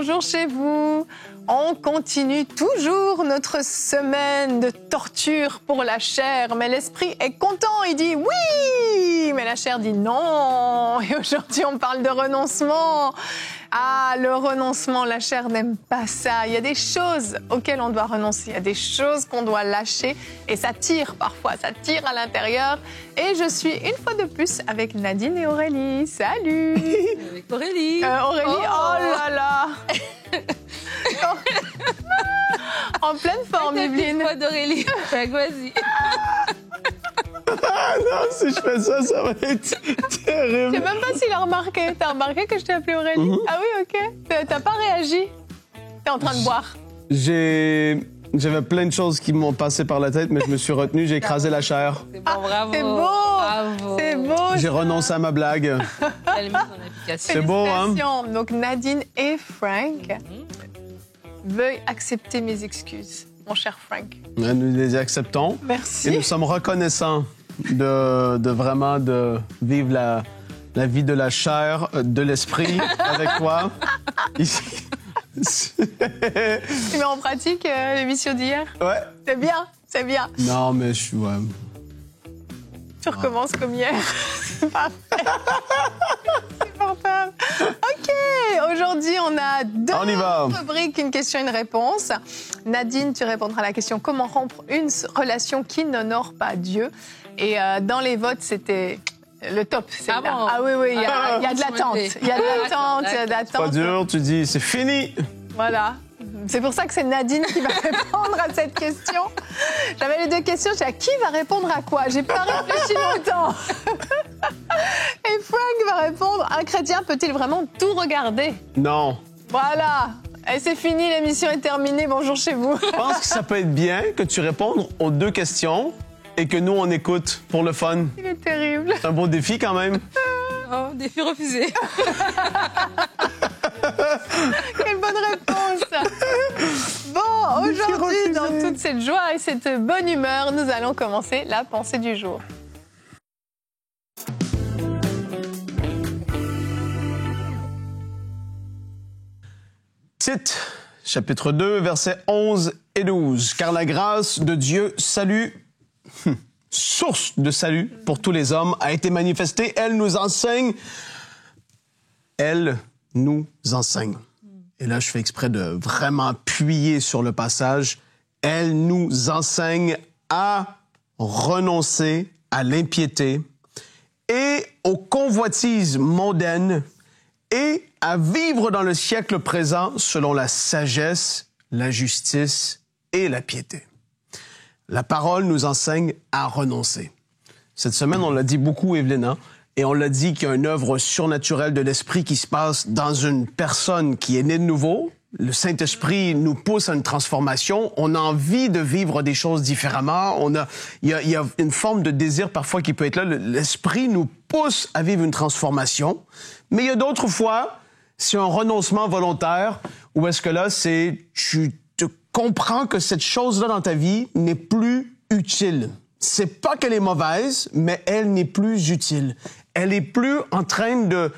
bonjour chez vous. On continue toujours notre semaine de torture pour la chair, mais l'esprit est content, il dit oui, mais la chair dit non. Et aujourd'hui, on parle de renoncement. Ah, le renoncement, la chair n'aime pas ça. Il y a des choses auxquelles on doit renoncer, il y a des choses qu'on doit lâcher et ça tire parfois, ça tire à l'intérieur. Et je suis une fois de plus avec Nadine et Aurélie. Salut. Avec Aurélie. Aurélie, oh là là. En pleine forme, Evelyne. Moi d'Aurélie. Vas-y. Ah non, si je fais ça, ça va être terrible. Je sais même pas s'il a remarqué. T'as remarqué que je t'ai appelé Aurélie? Ah oui, ok. T'as pas réagi? T'es en train de boire. J'avais plein de choses qui m'ont passé par la tête, mais je me suis retenu, j'ai écrasé la chair. C'est bon, bravo. C'est beau. Bravo. C'est beau. J'ai renoncé à ma blague. Elle est mise en application. C'est beau, hein? Félicitations. Donc Nadine et Frank veuillent accepter mes excuses, mon cher Frank. Nous les acceptons. Merci. Et nous sommes reconnaissants de vraiment de vivre la vie de la chair, de l'esprit avec toi. Ici. Tu mets en pratique l'émission d'hier? Ouais. C'est bien, c'est bien. Non, mais je suis... Ouais. Tu recommences comme hier. C'est parfait. C'est supportable. OK, aujourd'hui, on a deux On y va. rubriques, une question, une réponse. Nadine, tu répondras à la question « Comment rompre une relation qui n'honore pas Dieu ?» Et dans les votes, c'était le top. Ah bon? Ah oui, oui, il y a de l'attente. Il y a de l'attente, il y a de l'attente. Pas dur, tu dis, c'est fini. Voilà. C'est pour ça que c'est Nadine qui va répondre à cette question. J'avais les deux questions, je disais, qui va répondre à quoi? J'ai pas réfléchi longtemps. Et Frank va répondre, un chrétien peut-il vraiment tout regarder? Non. Voilà. Et c'est fini, l'émission est terminée, bonjour chez vous. Je pense que ça peut être bien que tu répondes aux deux questions et que nous, on écoute pour le fun. Il est terrible. C'est un beau défi quand même. Oh, défi refusé. Quelle bonne réponse. Bon, aujourd'hui, dans toute cette joie et cette bonne humeur, nous allons commencer la pensée du jour. Tite, chapitre 2, versets 11 et 12. Car la grâce de Dieu, salut, source de salut pour tous les hommes, a été manifestée. Elle nous enseigne. Elle nous enseigne. Et là, je fais exprès de vraiment appuyer sur le passage. Elle nous enseigne à renoncer à l'impiété et aux convoitises mondaines et à vivre dans le siècle présent selon la sagesse, la justice et la piété. La parole nous enseigne à renoncer. Cette semaine, on l'a dit beaucoup, Evelyne, hein? Et on l'a dit qu'il y a une œuvre surnaturelle de l'Esprit qui se passe dans une personne qui est née de nouveau. Le Saint-Esprit nous pousse à une transformation. On a envie de vivre des choses différemment. Il y a une forme de désir parfois qui peut être là. L'Esprit nous pousse à vivre une transformation. Mais il y a d'autres fois, c'est un renoncement volontaire où est-ce que là, tu te comprends que cette chose-là dans ta vie n'est plus utile. C'est pas qu'elle est mauvaise, mais elle n'est plus utile. Elle est plus en train de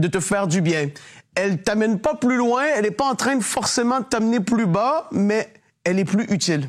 te faire du bien. Elle t'amène pas plus loin, elle n'est pas en train de forcément t'amener plus bas, mais elle est plus utile.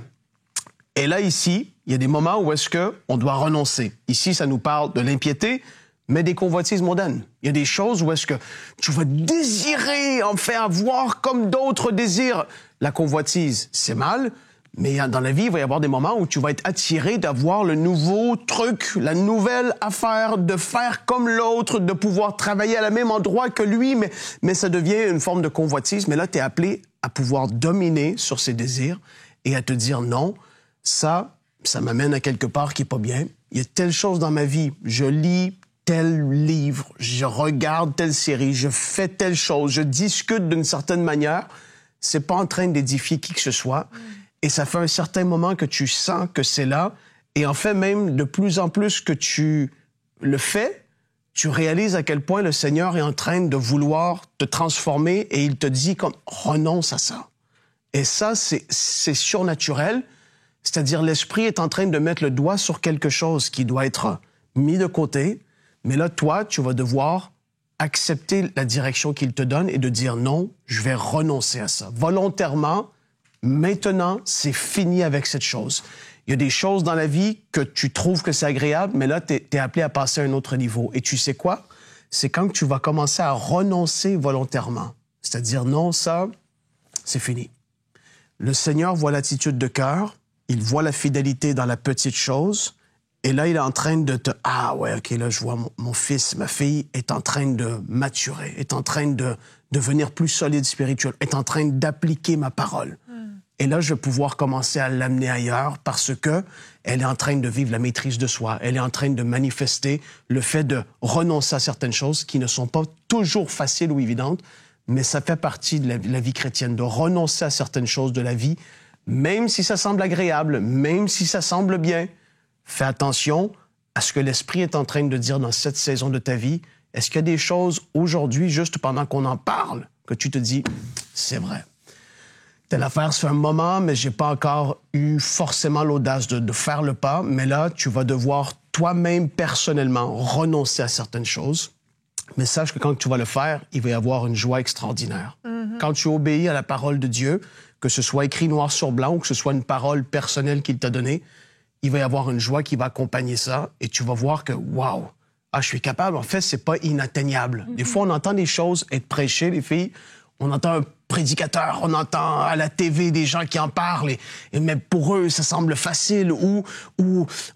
Et là, ici, il y a des moments où est-ce qu'on doit renoncer. Ici, ça nous parle de l'impiété, mais des convoitises mondaines. Il y a des choses où est-ce que tu vas désirer en fait avoir comme d'autres désirent. La convoitise, c'est mal, mais dans la vie, il va y avoir des moments où tu vas être attiré d'avoir le nouveau truc, la nouvelle affaire, de faire comme l'autre, de pouvoir travailler à la même endroit que lui, mais ça devient une forme de convoitise. Mais là, tu es appelé à pouvoir dominer sur ces désirs et à te dire non, ça m'amène à quelque part qui est pas bien. Il y a telle chose dans ma vie, je lis tel livre, je regarde telle série, je fais telle chose, je discute d'une certaine manière. C'est pas en train d'édifier qui que ce soit. Et ça fait un certain moment que tu sens que c'est là. Et en fait, même de plus en plus que tu le fais, tu réalises à quel point le Seigneur est en train de vouloir te transformer et il te dit comme renonce à ça. Et ça, c'est surnaturel. C'est-à-dire l'Esprit est en train de mettre le doigt sur quelque chose qui doit être mis de côté. Mais là, toi, tu vas devoir accepter la direction qu'il te donne et de dire non, je vais renoncer à ça. Volontairement, maintenant, c'est fini avec cette chose. Il y a des choses dans la vie que tu trouves que c'est agréable, mais là, tu es appelé à passer à un autre niveau. Et tu sais quoi? C'est quand tu vas commencer à renoncer volontairement. C'est-à-dire, non, ça, c'est fini. Le Seigneur voit l'attitude de cœur, il voit la fidélité dans la petite chose, et là, il est en train de te... Ah ouais, OK, là, je vois mon fils, ma fille est en train de maturer, est en train de devenir plus solide spirituel, est en train d'appliquer ma parole. Et là, je vais pouvoir commencer à l'amener ailleurs parce que elle est en train de vivre la maîtrise de soi. Elle est en train de manifester le fait de renoncer à certaines choses qui ne sont pas toujours faciles ou évidentes, mais ça fait partie de la vie chrétienne, de renoncer à certaines choses de la vie, même si ça semble agréable, même si ça semble bien. Fais attention à ce que l'Esprit est en train de dire dans cette saison de ta vie. Est-ce qu'il y a des choses aujourd'hui, juste pendant qu'on en parle, que tu te dis, c'est vrai. Telle affaire, ça fait un moment, mais j'ai pas encore eu forcément l'audace de faire le pas. Mais là, tu vas devoir toi-même, personnellement, renoncer à certaines choses. Mais sache que quand tu vas le faire, il va y avoir une joie extraordinaire. Quand tu obéis à la parole de Dieu, que ce soit écrit noir sur blanc ou que ce soit une parole personnelle qu'il t'a donnée, il va y avoir une joie qui va accompagner ça et tu vas voir que, waouh, je suis capable. En fait, c'est pas inatteignable. Des fois, on entend des choses être prêchées, les filles. On entend un prédicateur, on entend à la TV des gens qui en parlent, mais pour eux, ça semble facile, ou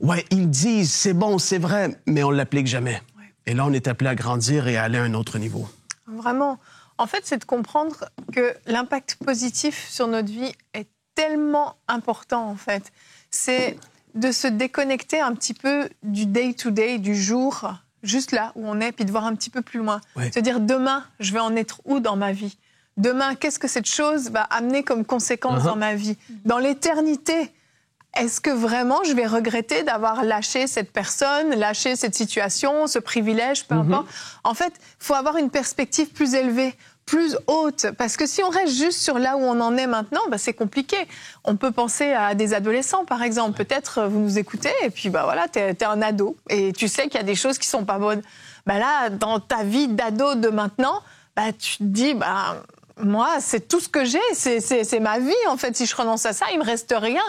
ouais, ils disent, c'est bon, c'est vrai, mais on ne l'applique jamais. Ouais. Et là, on est appelé à grandir et à aller à un autre niveau. Vraiment. En fait, c'est de comprendre que l'impact positif sur notre vie est tellement important, en fait. C'est de se déconnecter un petit peu du day-to-day, du jour, juste là où on est, puis de voir un petit peu plus loin. Ouais. Se dire, demain, je vais en être où dans ma vie ? Demain, qu'est-ce que cette chose va amener comme conséquence dans ma vie ? Dans l'éternité, est-ce que vraiment je vais regretter d'avoir lâché cette personne, lâché cette situation, ce privilège, peu importe ? En fait, il faut avoir une perspective plus élevée, plus haute. Parce que si on reste juste sur là où on en est maintenant, c'est compliqué. On peut penser à des adolescents, par exemple. Peut-être vous nous écoutez et puis voilà, t'es un ado et tu sais qu'il y a des choses qui sont pas bonnes. Là, dans ta vie d'ado de maintenant, tu te dis... moi, c'est tout ce que j'ai, c'est ma vie, en fait. Si je renonce à ça, il me reste rien.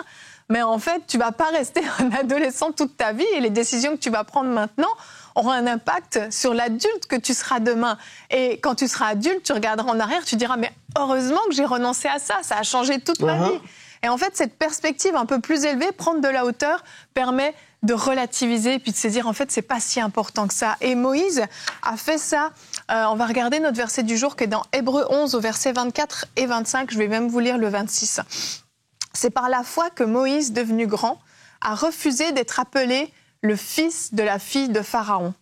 Mais en fait, tu vas pas rester un adolescent toute ta vie et les décisions que tu vas prendre maintenant auront un impact sur l'adulte que tu seras demain. Et quand tu seras adulte, tu regarderas en arrière, tu diras, mais heureusement que j'ai renoncé à ça a changé toute ma vie. Et en fait, cette perspective un peu plus élevée, prendre de la hauteur, permet de relativiser et puis de se dire, en fait, c'est pas si important que ça. Et Moïse a fait ça. On va regarder notre verset du jour qui est dans Hébreux 11 au verset 24 et 25. Je vais même vous lire le 26. C'est par la foi que Moïse, devenu grand, a refusé d'être appelé le fils de la fille de Pharaon.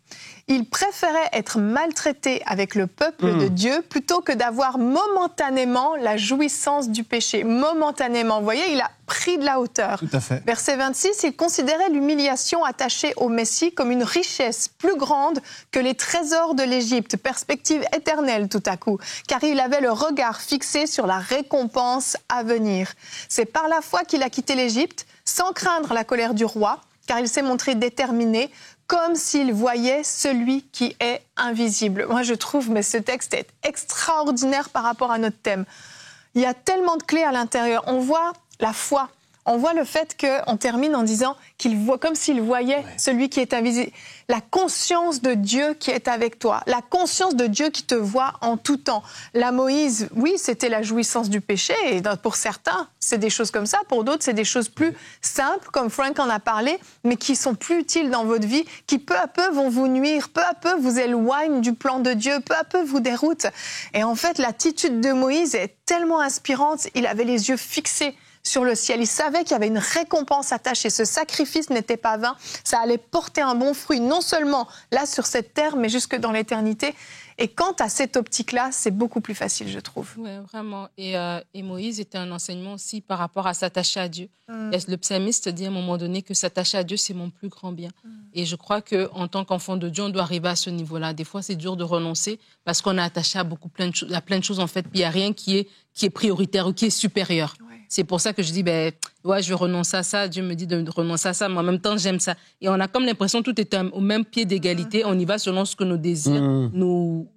Il préférait être maltraité avec le peuple de Dieu plutôt que d'avoir momentanément la jouissance du péché. Momentanément, vous voyez, il a pris de la hauteur. Tout à fait. Verset 26, il considérait l'humiliation attachée au Messie comme une richesse plus grande que les trésors de l'Égypte. Perspective éternelle tout à coup, car il avait le regard fixé sur la récompense à venir. C'est par la foi qu'il a quitté l'Égypte, sans craindre la colère du roi, car il s'est montré déterminé, comme s'il voyait celui qui est invisible. Moi, je trouve, mais ce texte est extraordinaire par rapport à notre thème. Il y a tellement de clés à l'intérieur. On voit la foi. On voit le fait qu'on termine en disant qu'il voit comme s'il voyait celui qui est invisible. La conscience de Dieu qui est avec toi. La conscience de Dieu qui te voit en tout temps. La Moïse, oui, c'était la jouissance du péché. Et pour certains, c'est des choses comme ça. Pour d'autres, c'est des choses plus simples, comme Frank en a parlé, mais qui sont plus utiles dans votre vie, qui peu à peu vont vous nuire, peu à peu vous éloignent du plan de Dieu, peu à peu vous déroutent. Et en fait, l'attitude de Moïse est tellement inspirante. Il avait les yeux fixés sur le ciel. Il savait qu'il y avait une récompense attachée. Ce sacrifice n'était pas vain. Ça allait porter un bon fruit, non seulement là sur cette terre, mais jusque dans l'éternité. Et quant à cette optique-là, c'est beaucoup plus facile, je trouve. Oui, vraiment. Et Moïse était un enseignement aussi par rapport à s'attacher à Dieu. Le psalmiste dit à un moment donné que s'attacher à Dieu, c'est mon plus grand bien. Et je crois qu'en tant qu'enfant de Dieu, on doit arriver à ce niveau-là. Des fois, c'est dur de renoncer parce qu'on est attaché à plein de choses, en fait. Puis il n'y a rien qui est prioritaire ou qui est supérieur. Ouais. C'est pour ça que je dis, ouais, je vais renoncer à ça. Dieu me dit de renoncer à ça, mais en même temps, j'aime ça. Et on a comme l'impression que tout est au même pied d'égalité. On y va selon ce que nos désirs nous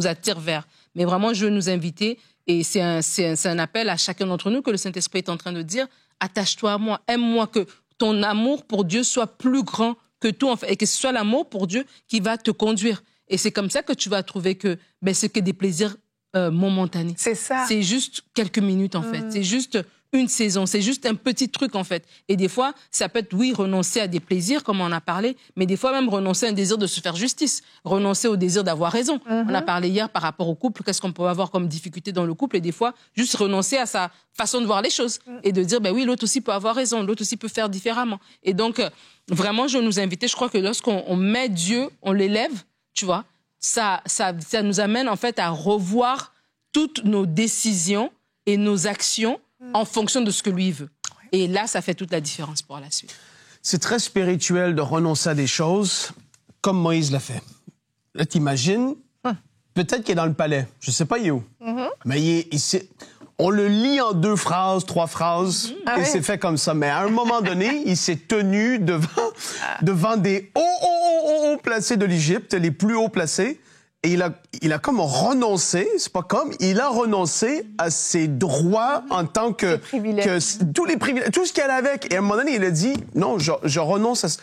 attirent vers. Mais vraiment, je veux nous inviter, et c'est un appel à chacun d'entre nous que le Saint-Esprit est en train de dire, attache-toi à moi, aime-moi, que ton amour pour Dieu soit plus grand que tout, en fait, et que ce soit l'amour pour Dieu qui va te conduire. Et c'est comme ça que tu vas trouver que c'est que des plaisirs momentanés. C'est ça. C'est juste quelques minutes, en fait. C'est juste une saison. C'est juste un petit truc, en fait. Et des fois, ça peut être, oui, renoncer à des plaisirs, comme on a parlé, mais des fois même renoncer à un désir de se faire justice, renoncer au désir d'avoir raison. On a parlé hier par rapport au couple, qu'est-ce qu'on peut avoir comme difficulté dans le couple, et des fois, juste renoncer à sa façon de voir les choses et de dire, oui, l'autre aussi peut avoir raison, l'autre aussi peut faire différemment. Et donc, vraiment, je veux nous inviter. Je crois que lorsqu'on met Dieu, on l'élève, tu vois, ça nous amène en fait à revoir toutes nos décisions et nos actions en fonction de ce que lui veut. Et là, ça fait toute la différence pour la suite. C'est très spirituel de renoncer à des choses comme Moïse l'a fait. Là, t'imagines, peut-être qu'il est dans le palais. Je sais pas, il est où. Mais on le lit en 2 phrases, 3 phrases, et c'est fait comme ça. Mais à un moment donné, il s'est tenu devant des hauts placés de l'Égypte, les plus hauts placés, et il a comme renoncé, il a renoncé à ses droits en tant que tous les privilèges, tout ce qu'il allait avec. Et à un moment donné, il a dit, non, je renonce à ça.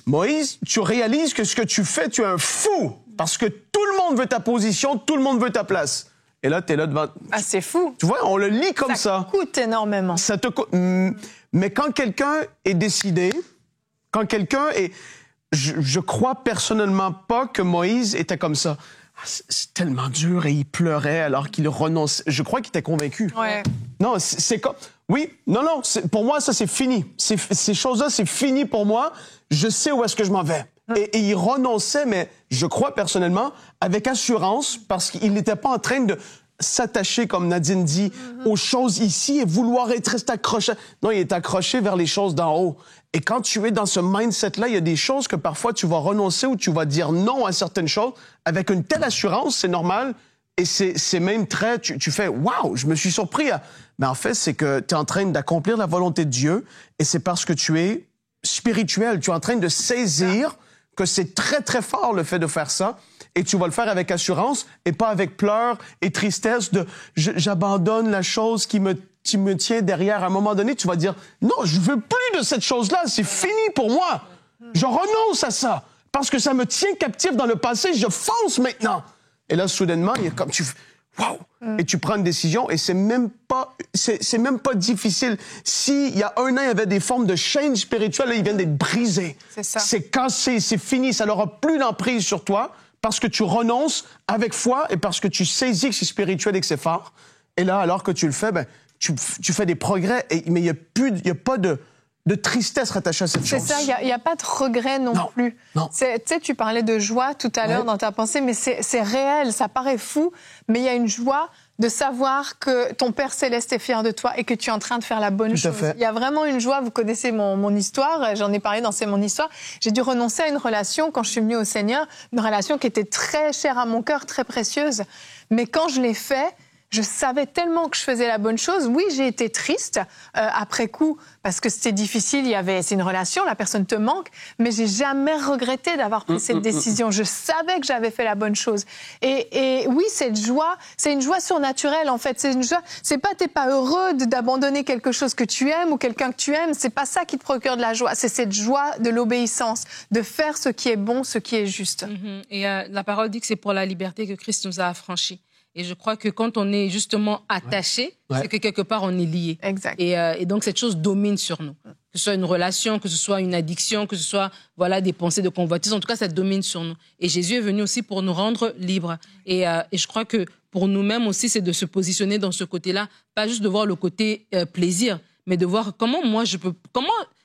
Moïse, tu réalises que ce que tu fais, tu es un fou, parce que tout le monde veut ta position, tout le monde veut ta place. Et là, t'es là devant... Ah, c'est fou. Tu vois, on le lit comme ça. Ça coûte énormément. Ça te coûte... Mais quand quelqu'un est décidé, quand quelqu'un est... Je crois personnellement pas que Moïse était comme ça. C'est tellement dur, et il pleurait alors qu'il renonçait. Je crois qu'il était convaincu. Ouais. Non, c'est comme... Oui, non, pour moi, ça, c'est fini. Ces choses-là, c'est fini pour moi. Je sais où est-ce que je m'en vais. Et il renonçait, mais je crois personnellement, avec assurance, parce qu'il n'était pas en train de s'attacher, comme Nadine dit, aux choses ici et vouloir être accroché. Non, il est accroché vers les choses d'en haut. Et quand tu es dans ce mindset-là, il y a des choses que parfois tu vas renoncer ou tu vas dire non à certaines choses avec une telle assurance, c'est normal. Et c'est même très... Tu fais « Wow, je me suis surpris à... » Mais en fait, c'est que tu es en train d'accomplir la volonté de Dieu et c'est parce que tu es spirituel. Tu es en train de saisir que c'est très, très fort le fait de faire ça. Et tu vas le faire avec assurance et pas avec pleurs et tristesse de « j'abandonne la chose qui me tient derrière ». À un moment donné, tu vas dire « Non, je veux plus de cette chose-là, c'est fini pour moi. Je renonce à ça parce que ça me tient captif dans le passé, je fonce maintenant. » Et là, soudainement, il y a comme tu... Wow! Et tu prends une décision et c'est même pas difficile. S'il y a 1 an, il y avait des formes de chaînes spirituelles, là, ils viennent d'être brisées. C'est ça. C'est cassé, c'est fini, ça n'aura plus d'emprise sur toi parce que tu renonces avec foi et parce que tu saisis que c'est spirituel et que c'est fort. Et là, alors que tu le fais, tu fais des progrès, mais il y a pas de tristesse rattachée à cette chose. C'est ça, il n'y a pas de regret non plus. Non. Tu sais, tu parlais de joie tout à l'heure dans ta pensée, mais c'est réel, ça paraît fou, mais il y a une joie de savoir que ton Père Céleste est fier de toi et que tu es en train de faire la bonne chose. Il y a vraiment une joie, vous connaissez mon histoire, j'en ai parlé dans C'est mon histoire. J'ai dû renoncer à une relation quand je suis venue au Seigneur, une relation qui était très chère à mon cœur, très précieuse. Mais quand je l'ai fait, je savais tellement que je faisais la bonne chose. Oui, j'ai été triste après coup parce que c'était difficile. C'est une relation, la personne te manque, mais j'ai jamais regretté d'avoir pris cette décision. Je savais que j'avais fait la bonne chose. Et oui, cette joie, c'est une joie surnaturelle en fait. C'est une joie. C'est pas t'es pas heureux d'abandonner quelque chose que tu aimes ou quelqu'un que tu aimes. C'est pas ça qui te procure de la joie. C'est cette joie de l'obéissance, de faire ce qui est bon, ce qui est juste. Et la parole dit que c'est pour la liberté que Christ nous a affranchis. Et je crois que quand on est justement attaché, c'est que quelque part on est lié. Exact. Et donc cette chose domine sur nous. Que ce soit une relation, que ce soit une addiction, que ce soit des pensées de convoitise, en tout cas ça domine sur nous. Et Jésus est venu aussi pour nous rendre libres. Et je crois que pour nous-mêmes aussi, c'est de se positionner dans ce côté-là, pas juste de voir le côté plaisir, mais de voir comment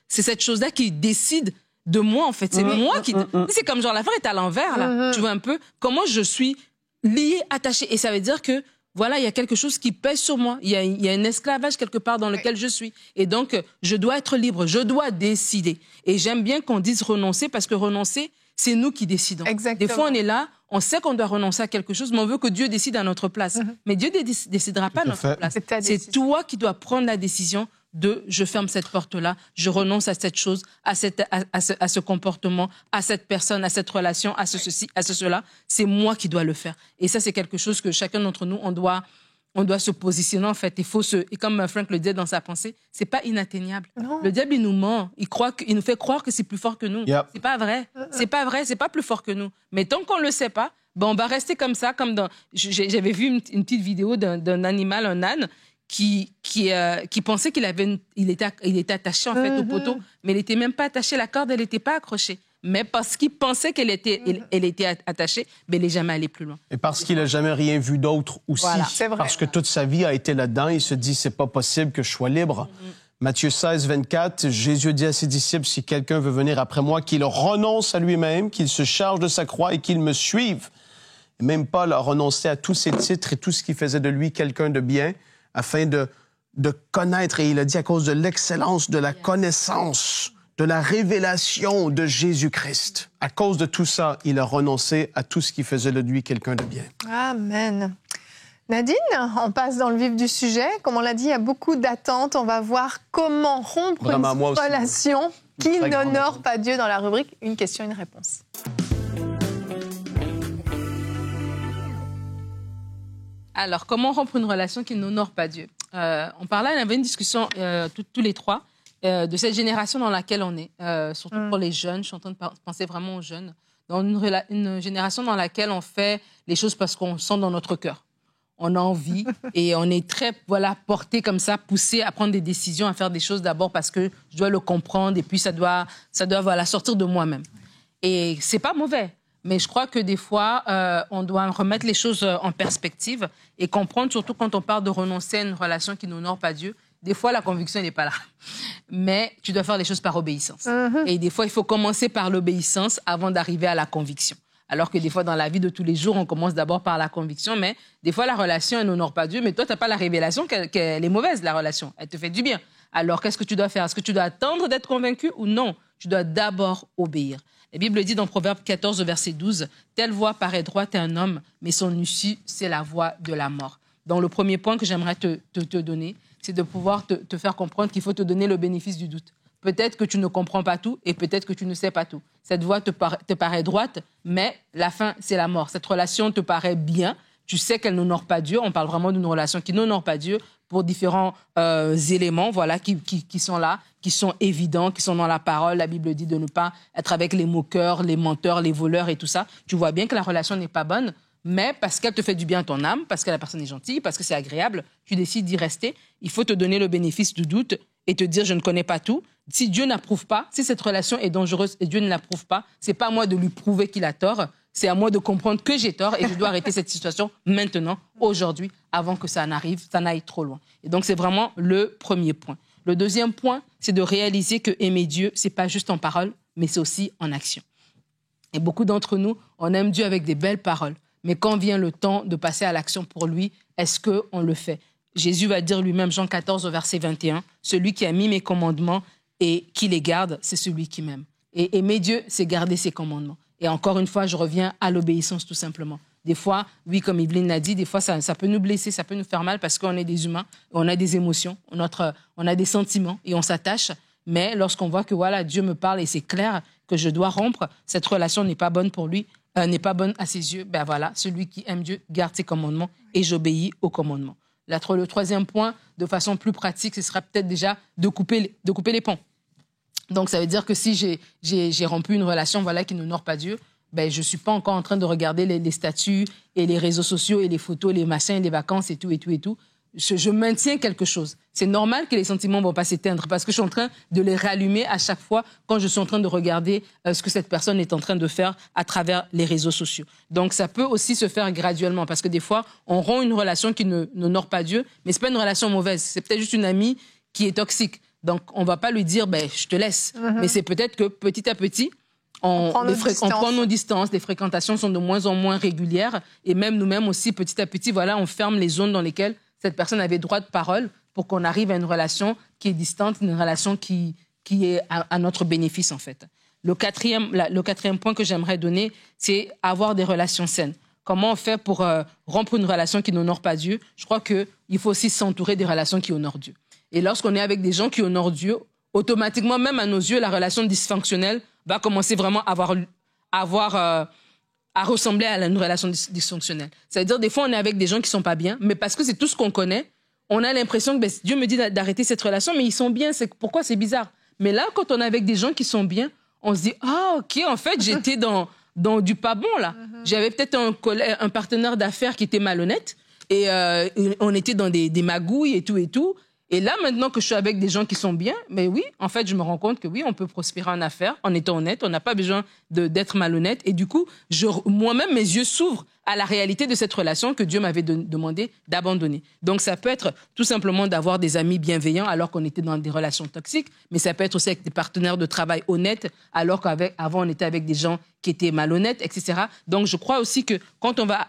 c'est cette chose-là qui décide de moi en fait. C'est moi qui... C'est comme genre l'affaire est à l'envers là. Tu vois un peu comment je suis lié, attaché. Et ça veut dire que, il y a quelque chose qui pèse sur moi. Il y a un esclavage quelque part dans lequel je suis. Et donc, je dois être libre. Je dois décider. Et j'aime bien qu'on dise renoncer parce que renoncer, C'est nous qui décidons. Exactement. Des fois, on est là, on sait qu'on doit renoncer à quelque chose, mais on veut que Dieu décide à notre place. Mais Dieu ne décidera pas à notre place. C'est toi qui dois prendre la décision de je ferme cette porte-là, je renonce à cette chose, à ce comportement, à cette personne, à cette relation, à ce ceci, à ce cela. C'est moi qui dois le faire. Et ça, c'est quelque chose que chacun d'entre nous, on doit se positionner, en fait. Et comme Frank le disait dans sa pensée, c'est pas inatteignable. Non. Le diable, il nous ment. Il nous fait croire que c'est plus fort que nous. Yep. C'est pas vrai. C'est pas vrai. C'est pas plus fort que nous. Mais tant qu'on le sait pas, on va rester comme ça, j'avais vu une petite vidéo d'un animal, un âne, qui pensait qu'il était attaché, en fait, au poteau. Mais il était même pas attaché. La corde, elle était pas accrochée. Mais parce qu'il pensait qu'elle était attachée, il n'est jamais allé plus loin. Et parce qu'il n'a jamais rien vu d'autre aussi. Voilà, c'est vrai. Parce que toute sa vie a été là-dedans, il se dit, c'est pas possible que je sois libre. Matthieu 16, 24, Jésus dit à ses disciples, si quelqu'un veut venir après moi, qu'il renonce à lui-même, qu'il se charge de sa croix et qu'il me suive. Et même Paul a renoncé à tous ses titres et tout ce qui faisait de lui quelqu'un de bien, afin de connaître, et il a dit à cause de l'excellence de la connaissance, de la révélation de Jésus-Christ. À cause de tout ça, il a renoncé à tout ce qui faisait de lui quelqu'un de bien. Amen. Nadine, on passe dans le vif du sujet. Comme on l'a dit, il y a beaucoup d'attentes. On va voir comment rompre une relation qui n'honore pas Dieu dans la rubrique « Une question, une réponse ». Alors, comment rompre une relation qui n'honore pas Dieu? On avait une discussion tous les trois de cette génération dans laquelle on est, surtout pour les jeunes. Je suis en train de penser vraiment aux jeunes. Dans une génération dans laquelle on fait les choses parce qu'on sent dans notre cœur. On a envie et on est très porté comme ça, poussé à prendre des décisions, à faire des choses d'abord parce que je dois le comprendre et puis ça doit sortir de moi-même. Et c'est pas mauvais. Mais je crois que des fois, on doit remettre les choses en perspective et comprendre, surtout quand on parle de renoncer à une relation qui n'honore pas Dieu. Des fois, la conviction n'est pas là. Mais tu dois faire les choses par obéissance. Et des fois, il faut commencer par l'obéissance avant d'arriver à la conviction. Alors que des fois, dans la vie de tous les jours, on commence d'abord par la conviction. Mais des fois, la relation, elle n'honore pas Dieu. Mais toi, tu n'as pas la révélation qu'elle est mauvaise, la relation. Elle te fait du bien. Alors, qu'est-ce que tu dois faire? Est-ce que tu dois attendre d'être convaincu ou non? Tu dois d'abord obéir. La Bible dit dans Proverbe 14, verset 12, « Telle voie paraît droite à un homme, mais son issue, c'est la voie de la mort. » Donc, le premier point que j'aimerais te donner, c'est de pouvoir te faire comprendre qu'il faut te donner le bénéfice du doute. Peut-être que tu ne comprends pas tout et peut-être que tu ne sais pas tout. Cette voie te paraît droite, mais la fin, c'est la mort. Cette relation te paraît bien. Tu sais qu'elle n'honore pas Dieu. On parle vraiment d'une relation qui n'honore pas Dieu pour différents éléments qui sont là, qui sont évidents, qui sont dans la parole. La Bible dit de ne pas être avec les moqueurs, les menteurs, les voleurs et tout ça. Tu vois bien que la relation n'est pas bonne, mais parce qu'elle te fait du bien à ton âme, parce que la personne est gentille, parce que c'est agréable, tu décides d'y rester. Il faut te donner le bénéfice du doute et te dire « je ne connais pas tout ». Si Dieu n'approuve pas, si cette relation est dangereuse et Dieu ne l'approuve pas, c'est pas à moi de lui prouver qu'il a tort, c'est à moi de comprendre que j'ai tort et je dois arrêter cette situation maintenant, aujourd'hui, avant que ça n'aille trop loin. Et donc, c'est vraiment le premier point. Le deuxième point, c'est de réaliser que aimer Dieu, c'est pas juste en parole, mais c'est aussi en action. Et beaucoup d'entre nous, on aime Dieu avec des belles paroles. Mais quand vient le temps de passer à l'action pour lui, est-ce qu'on le fait? Jésus va dire lui-même, Jean 14, verset 21, « Celui qui a mis mes commandements et qui les garde, c'est celui qui m'aime. » Et aimer Dieu, c'est garder ses commandements. Et encore une fois, je reviens à l'obéissance tout simplement. Des fois, oui, comme Evelyne l'a dit, des fois, ça peut nous blesser, ça peut nous faire mal parce qu'on est des humains, on a des émotions, on a des sentiments et on s'attache. Mais lorsqu'on voit que voilà, Dieu me parle et c'est clair que je dois rompre, cette relation n'est pas bonne pour lui, n'est pas bonne à ses yeux, ben voilà, celui qui aime Dieu garde ses commandements et j'obéis aux commandements. Le troisième point, de façon plus pratique, ce sera peut-être déjà de couper les ponts. Donc, ça veut dire que si j'ai rompu une relation qui n'honore pas Dieu, ben, je ne suis pas encore en train de regarder les statuts et les réseaux sociaux et les photos, les machins, les vacances et tout. Je maintiens quelque chose. C'est normal que les sentiments ne vont pas s'éteindre parce que je suis en train de les rallumer à chaque fois quand je suis en train de regarder ce que cette personne est en train de faire à travers les réseaux sociaux. Donc, ça peut aussi se faire graduellement parce que des fois, on rompt une relation qui n'honore pas Dieu, mais ce n'est pas une relation mauvaise. C'est peut-être juste une amie qui est toxique. Donc, on ne va pas lui dire, ben, je te laisse. Mais c'est peut-être que petit à petit, on prend nos distances, les fréquentations sont de moins en moins régulières. Et même nous-mêmes aussi, petit à petit, on ferme les zones dans lesquelles cette personne avait droit de parole pour qu'on arrive à une relation qui est distante, une relation qui est à notre bénéfice, en fait. Le quatrième point que j'aimerais donner, c'est avoir des relations saines. Comment on fait pour rompre une relation qui n'honore pas Dieu? Je crois qu'il faut aussi s'entourer des relations qui honorent Dieu. Et lorsqu'on est avec des gens qui honorent Dieu, automatiquement, même à nos yeux, la relation dysfonctionnelle va commencer vraiment à ressembler à une relation dysfonctionnelle. C'est-à-dire, des fois, on est avec des gens qui sont pas bien, mais parce que c'est tout ce qu'on connaît, on a l'impression que Dieu me dit d'arrêter cette relation, mais ils sont bien. Pourquoi c'est bizarre? Mais là, quand on est avec des gens qui sont bien, on se dit, ah, ok, en fait, j'étais dans du pas bon, là. J'avais peut-être un partenaire d'affaires qui était malhonnête et on était dans des magouilles et tout. Et là, maintenant que je suis avec des gens qui sont bien, mais oui, en fait, je me rends compte que oui, on peut prospérer en affaires en étant honnête. On n'a pas besoin d'être malhonnête. Et du coup, moi-même, mes yeux s'ouvrent à la réalité de cette relation que Dieu m'avait demandé d'abandonner. Donc, ça peut être tout simplement d'avoir des amis bienveillants alors qu'on était dans des relations toxiques, mais ça peut être aussi avec des partenaires de travail honnêtes alors qu'avant, on était avec des gens qui étaient malhonnêtes, etc. Donc, je crois aussi que quand on va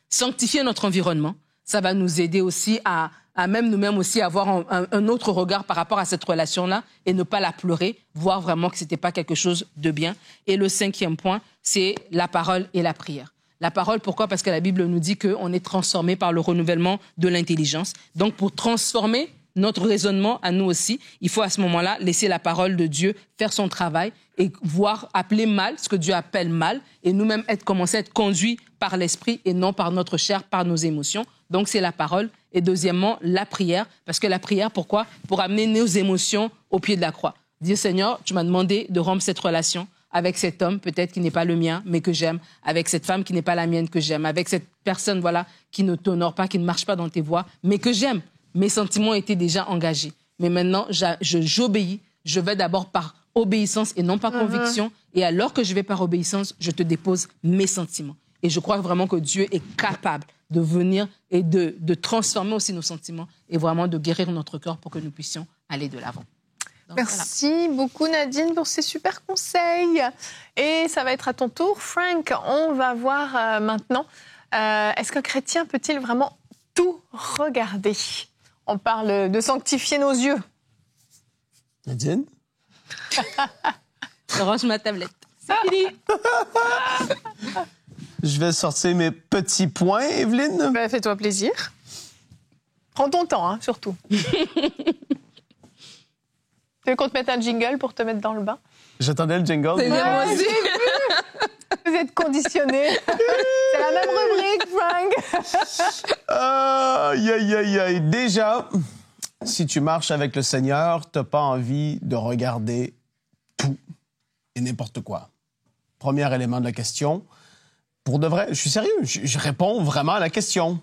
sanctifier notre environnement, ça va nous aider aussi à même nous-mêmes aussi avoir un autre regard par rapport à cette relation-là et ne pas la pleurer, voir vraiment que ce n'était pas quelque chose de bien. Et le 5e point, c'est la parole et la prière. La parole, pourquoi? Parce que la Bible nous dit qu'on est transformé par le renouvellement de l'intelligence. Donc, pour transformer notre raisonnement à nous aussi, il faut à ce moment-là laisser la parole de Dieu faire son travail et appeler mal ce que Dieu appelle mal et nous-mêmes commencer à être conduits par l'esprit et non par notre chair, par nos émotions. Donc, c'est la parole. Et deuxièmement, la prière. Parce que la prière, pourquoi? Pour amener nos émotions au pied de la croix. Dire, Seigneur, tu m'as demandé de rompre cette relation avec cet homme, peut-être qui n'est pas le mien, mais que j'aime, avec cette femme qui n'est pas la mienne, que j'aime, avec cette personne, voilà, qui ne t'honore pas, qui ne marche pas dans tes voies, mais que j'aime. Mes sentiments étaient déjà engagés. Mais maintenant, j'obéis. Je vais d'abord par obéissance et non par conviction. Et alors que je vais par obéissance, je te dépose mes sentiments. Et je crois vraiment que Dieu est capable de venir et de transformer aussi nos sentiments et vraiment de guérir notre cœur pour que nous puissions aller de l'avant. Donc, merci beaucoup Nadine pour ces super conseils. Et ça va être à ton tour. Frank, on va voir maintenant, est-ce qu'un chrétien peut-il vraiment tout regarder? On parle de sanctifier nos yeux. Nadine? Je range ma tablette. C'est fini. Je vais sortir mes petits points, Evelyne. Ben, fais-toi plaisir. Prends ton temps, hein, surtout. Tu veux qu'on te mette un jingle pour te mettre dans le bain? J'attendais le jingle. C'est bien, moi aussi. Vous êtes conditionnés. C'est la même rubrique, Frank. Aïe. Déjà, si tu marches avec le Seigneur, tu n'as pas envie de regarder tout et n'importe quoi. Premier élément de la question. Pour de vrai, je suis sérieux, je réponds vraiment à la question.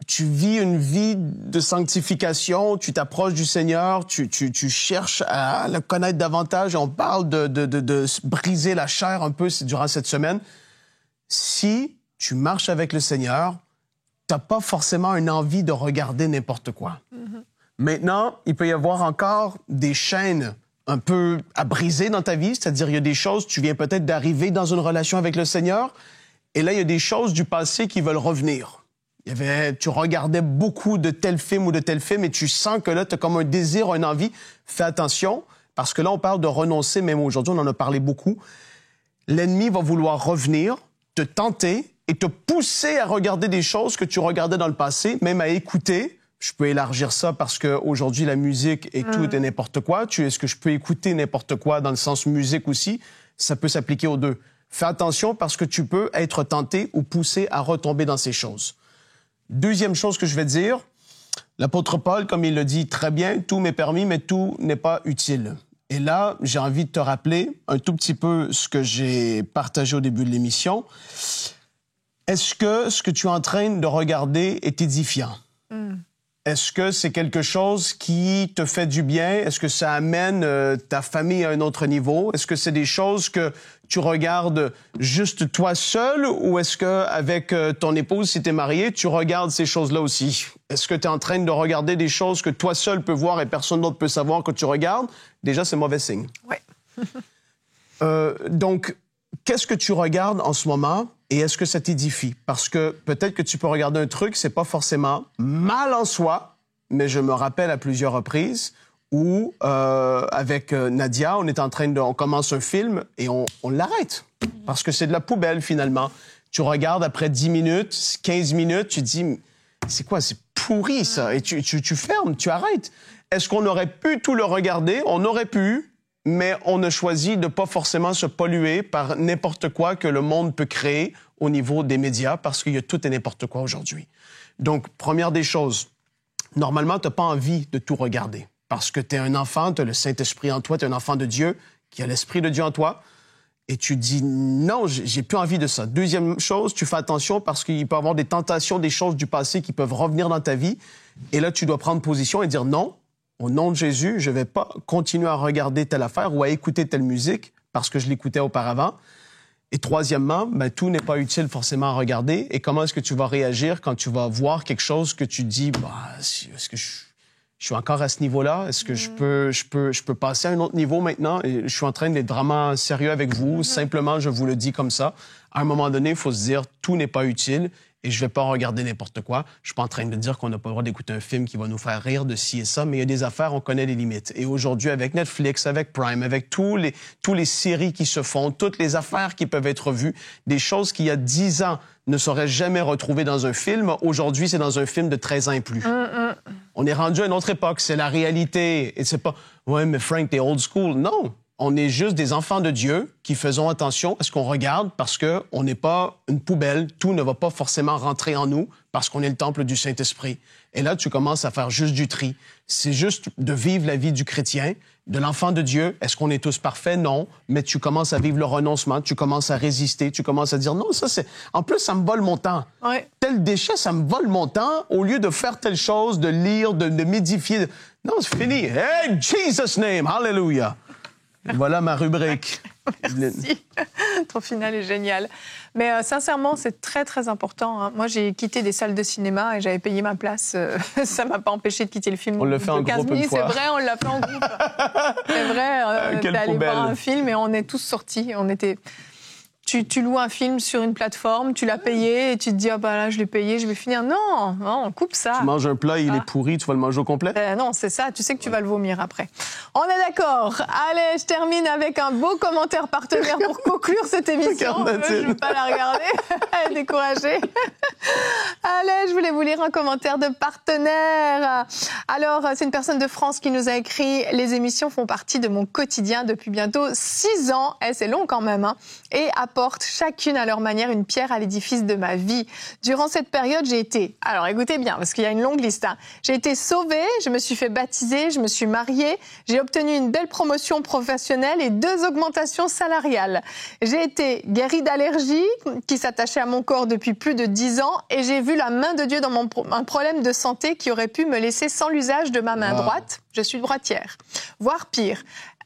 Tu vis une vie de sanctification, tu t'approches du Seigneur, tu cherches à le connaître davantage. On parle de briser la chair un peu durant cette semaine. Si tu marches avec le Seigneur, tu n'as pas forcément une envie de regarder n'importe quoi. Maintenant, il peut y avoir encore des chaînes un peu à briser dans ta vie, c'est-à-dire il y a des choses, tu viens peut-être d'arriver dans une relation avec le Seigneur, et là, il y a des choses du passé qui veulent revenir. Tu regardais beaucoup de tels films ou de tels films, et tu sens que là, tu as comme un désir, une envie. Fais attention, parce que là, on parle de renoncer, même aujourd'hui, on en a parlé beaucoup. L'ennemi va vouloir revenir, te tenter, et te pousser à regarder des choses que tu regardais dans le passé, même à écouter. Je peux élargir ça parce qu'aujourd'hui, la musique est tout et n'importe quoi. Est-ce que je peux écouter n'importe quoi dans le sens musique aussi? Ça peut s'appliquer aux deux. Fais attention parce que tu peux être tenté ou poussé à retomber dans ces choses. Deuxième chose que je vais dire, l'apôtre Paul, comme il le dit très bien, tout m'est permis, mais tout n'est pas utile. Et là, j'ai envie de te rappeler un tout petit peu ce que j'ai partagé au début de l'émission. Est-ce que ce que tu es en train de regarder est édifiant? Est-ce que c'est quelque chose qui te fait du bien? Est-ce que ça amène ta famille à un autre niveau? Est-ce que c'est des choses que tu regardes juste toi seul ou est-ce que avec ton épouse, si tu es marié, tu regardes ces choses-là aussi? Est-ce que tu es en train de regarder des choses que toi seul peux voir et personne d'autre peut savoir que tu regardes? Déjà, c'est mauvais signe. Ouais. Donc, qu'est-ce que tu regardes en ce moment et est-ce que ça t'édifie? Parce que peut-être que tu peux regarder un truc, c'est pas forcément mal en soi, mais je me rappelle à plusieurs reprises où, avec Nadia, on commence un film et on l'arrête. Parce que c'est de la poubelle, finalement. Tu regardes après 10 minutes, 15 minutes, tu te dis, c'est quoi, c'est pourri, ça. Et tu fermes, tu arrêtes. Est-ce qu'on aurait pu tout le regarder? On aurait pu, mais on a choisi de pas forcément se polluer par n'importe quoi que le monde peut créer au niveau des médias, parce qu'il y a tout et n'importe quoi aujourd'hui. Donc, première des choses, normalement, tu n'as pas envie de tout regarder, parce que tu es un enfant, tu as le Saint-Esprit en toi, tu es un enfant de Dieu, qui a l'Esprit de Dieu en toi, et tu dis, non, j'ai plus envie de ça. Deuxième chose, tu fais attention parce qu'il peut y avoir des tentations, des choses du passé qui peuvent revenir dans ta vie, et là, tu dois prendre position et dire non. Au nom de Jésus, je ne vais pas continuer à regarder telle affaire ou à écouter telle musique parce que je l'écoutais auparavant. Et troisièmement, tout n'est pas utile forcément à regarder. Et comment est-ce que tu vas réagir quand tu vas voir quelque chose que tu dis, est-ce que je suis encore à ce niveau-là? Est-ce que je peux passer à un autre niveau maintenant? Et je suis en train d'être vraiment sérieux avec vous. Simplement, je vous le dis comme ça. À un moment donné, il faut se dire, tout n'est pas utile. Et je vais pas regarder n'importe quoi. Je suis pas en train de dire qu'on n'a pas le droit d'écouter un film qui va nous faire rire de ci et ça, mais il y a des affaires, on connaît les limites. Et aujourd'hui, avec Netflix, avec Prime, avec tous les séries qui se font, toutes les affaires qui peuvent être vues, des choses qui, il y a 10 ans, ne seraient jamais retrouvées dans un film, aujourd'hui, c'est dans un film de 13 ans et plus. On est rendu à une autre époque, c'est la réalité. Et c'est pas, ouais, mais Frank, t'es old school. Non. On est juste des enfants de Dieu qui faisons attention à ce qu'on regarde parce qu'on n'est pas une poubelle. Tout ne va pas forcément rentrer en nous parce qu'on est le temple du Saint-Esprit. Et là, tu commences à faire juste du tri. C'est juste de vivre la vie du chrétien, de l'enfant de Dieu. Est-ce qu'on est tous parfaits? Non. Mais tu commences à vivre le renoncement, tu commences à résister, tu commences à dire non, ça c'est... En plus, ça me vole mon temps. Ouais. Tel déchet, ça me vole mon temps au lieu de faire telle chose, de lire, de m'édifier. Non, c'est fini. Hey, Jesus' name, hallelujah. Voilà ma rubrique. Merci. Ton final est génial. Mais sincèrement, c'est très, très important. Hein. Moi, j'ai quitté des salles de cinéma et j'avais payé ma place. Ça m'a pas empêché de quitter le film. On le fait en groupe une fois. C'est vrai, on l'a fait en groupe. C'est vrai, t'es allé voir un film et on est tous sortis. On était... Tu loues un film sur une plateforme, tu l'as payé et tu te dis, ah bah là, je l'ai payé, je vais finir. Non, on coupe ça. Tu manges un plat, il est pourri, tu vas le manger au complet? Non, c'est ça, tu sais que tu vas le vomir après. On est d'accord. Allez, je termine avec un beau commentaire partenaire pour conclure cette émission. Je ne veux pas la regarder, elle est découragée. Allez, je voulais vous lire un commentaire de partenaire. Alors, c'est une personne de France qui nous a écrit « Les émissions font partie de mon quotidien depuis bientôt 6 ans. » C'est long quand même, hein. Et apportent chacune à leur manière une pierre à l'édifice de ma vie. Durant cette période, j'ai été... Alors, écoutez bien, parce qu'il y a une longue liste. Hein. J'ai été sauvée, je me suis fait baptiser, je me suis mariée, j'ai obtenu une belle promotion professionnelle et 2 augmentations salariales. J'ai été guérie d'allergies qui s'attachaient à mon corps depuis plus de 10 ans et j'ai vu la main de Dieu dans un problème de santé qui aurait pu me laisser sans l'usage de ma main droite. Je suis droitière. Voire pire.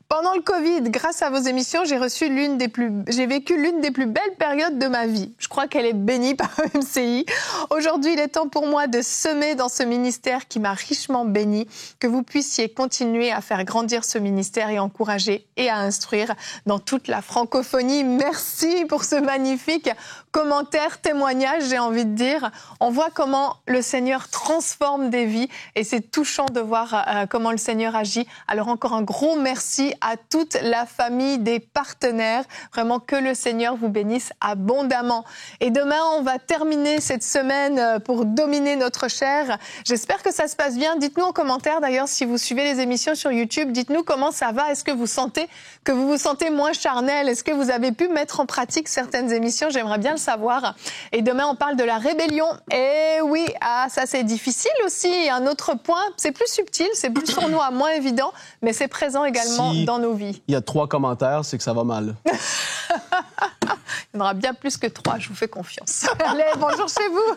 Pendant le Covid, grâce à vos émissions, j'ai vécu l'une des plus belles périodes de ma vie. Je crois qu'elle est bénie par MCI. Aujourd'hui, il est temps pour moi de semer dans ce ministère qui m'a richement béni, que vous puissiez continuer à faire grandir ce ministère et encourager et à instruire dans toute la francophonie. Merci pour ce magnifique commentaire, témoignage, j'ai envie de dire. On voit comment le Seigneur transforme des vies et c'est touchant de voir comment le Seigneur agit. Alors encore un gros merci à toute la famille des partenaires. Vraiment que le Seigneur vous bénisse abondamment. Et demain, on va terminer cette semaine pour dominer notre chair. J'espère que ça se passe bien. Dites-nous en commentaire d'ailleurs si vous suivez les émissions sur YouTube. Dites-nous comment ça va. Est-ce que vous vous sentez moins charnel? Est-ce que vous avez pu mettre en pratique certaines émissions? J'aimerais bien le savoir. Et demain, on parle de la rébellion. Et oui, ça c'est difficile aussi. Un autre point, c'est plus subtil, c'est plus sournois, moins évident, mais c'est présent également dans nos vies. Il y a 3 commentaires, c'est que ça va mal. Il y en aura bien plus que 3, je vous fais confiance. Allez, bonjour chez vous.